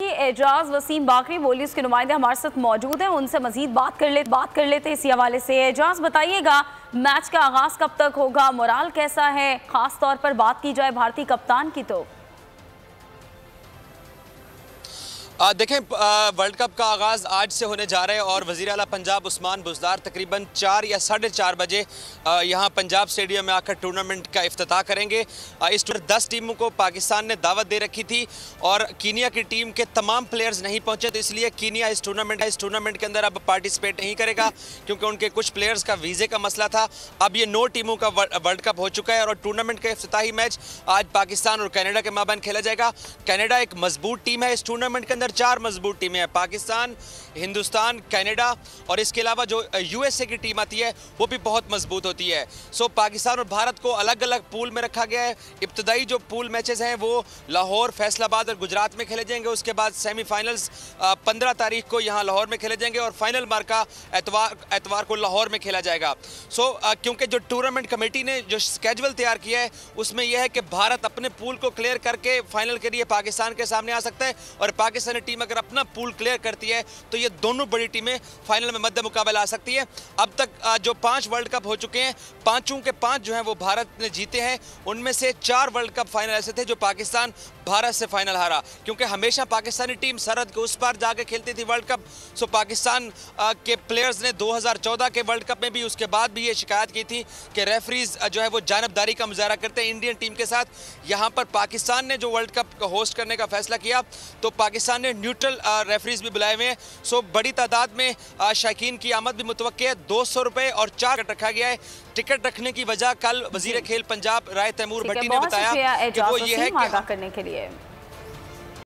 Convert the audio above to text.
एजाज वसीम बाकरी बोलीज के नुमाइंदे हमारे साथ मौजूद हैं, उनसे मजीद बात कर लेते हैं इसी हवाले से। एजाज बताइएगा, मैच का आगाज कब तक होगा, मोराल कैसा है, खास तौर पर बात की जाए भारतीय कप्तान की तो? देखें, वर्ल्ड कप का आगाज़ आज से होने जा रहा है और वज़ीर आला पंजाब उस्मान बुज़दार तकरीबन 4 या 4:30 बजे यहाँ पंजाब स्टेडियम में आकर टूर्नामेंट का इफ्तिताह करेंगे। इस 10 टीमों को पाकिस्तान ने दावत दे रखी थी और कीनिया की टीम के तमाम प्लेयर्स नहीं पहुँचे, तो इसलिए कीनिया इस टूर्नामेंट के अंदर अब पार्टिसिपेट नहीं करेगा क्योंकि उनके कुछ प्लेयर्स का वीज़े का मसला था। अब ये 9 टीमों का वर्ल्ड कप हो चुका है और टूर्नामेंट का इफ्तिताही मैच आज पाकिस्तान और कनाडा के माबैन खेला जाएगा। कनाडा एक मजबूत टीम है, इस टूर्नामेंट के अंदर 4 मजबूत टीमें हैं, पाकिस्तान, हिंदुस्तान, कनाडा और इसके अलावा जो यूएसए की टीम आती है वो भी बहुत मजबूत होती है। सो पाकिस्तान और भारत को अलग अलग पूल में रखा गया है। इब्तदाई जो पूल मैचेस हैं वो लाहौर, फैसलाबाद और गुजरात में खेले जाएंगे। उसके बाद सेमीफाइनल्स 15 तारीख को यहाँ लाहौर में खेले जाएंगे और फाइनल मार्का एतवार को लाहौर में खेला जाएगा। सो क्योंकि जो टूर्नामेंट कमेटी ने जो स्केड्यूल तैयार किया है उसमें यह है कि भारत अपने पूल को क्लियर करके फाइनल के लिए पाकिस्तान के सामने आ सकता है और पाकिस्तानी टीम अगर अपना पूल क्लियर करती है तो ये दोनों बड़ी टीमें फाइनल में मध्य मुकाबला आ सकती है। अब तक जो 5 वर्ल्ड कप हो चुके हैं, 5 के 5 जो हैं वो भारत ने जीते हैं। उनमें से 4 वर्ल्ड कप फाइनल ऐसे थे जो पाकिस्तान भारत से फाइनल हारा, क्योंकि हमेशा पाकिस्तानी टीम सरहद के उस पार जाके खेलती थी वर्ल्ड कप। सो पाकिस्तान के प्लेयर्स ने 2014 के वर्ल्ड कप में भी उसके बाद भी ये शिकायत की थी कि रेफरीज जो है वो जानबदारी का मुजाहरा करते हैं इंडियन टीम के साथ। यहाँ पर पाकिस्तान ने जो वर्ल्ड कप होस्ट करने का फैसला किया तो पाकिस्तान ने न्यूट्रल रेफरीज भी बुलाए हुए हैं। सो बड़ी तादाद में शायकीन की आमद भी मुतवक्की है। 200 रुपये और 4 टिकट रखा गया है। टिकट रखने की वजह कल वजीर खेल पंजाब राय तैमूर भट्टी ने बताया कि वो ये है कि करने के लिए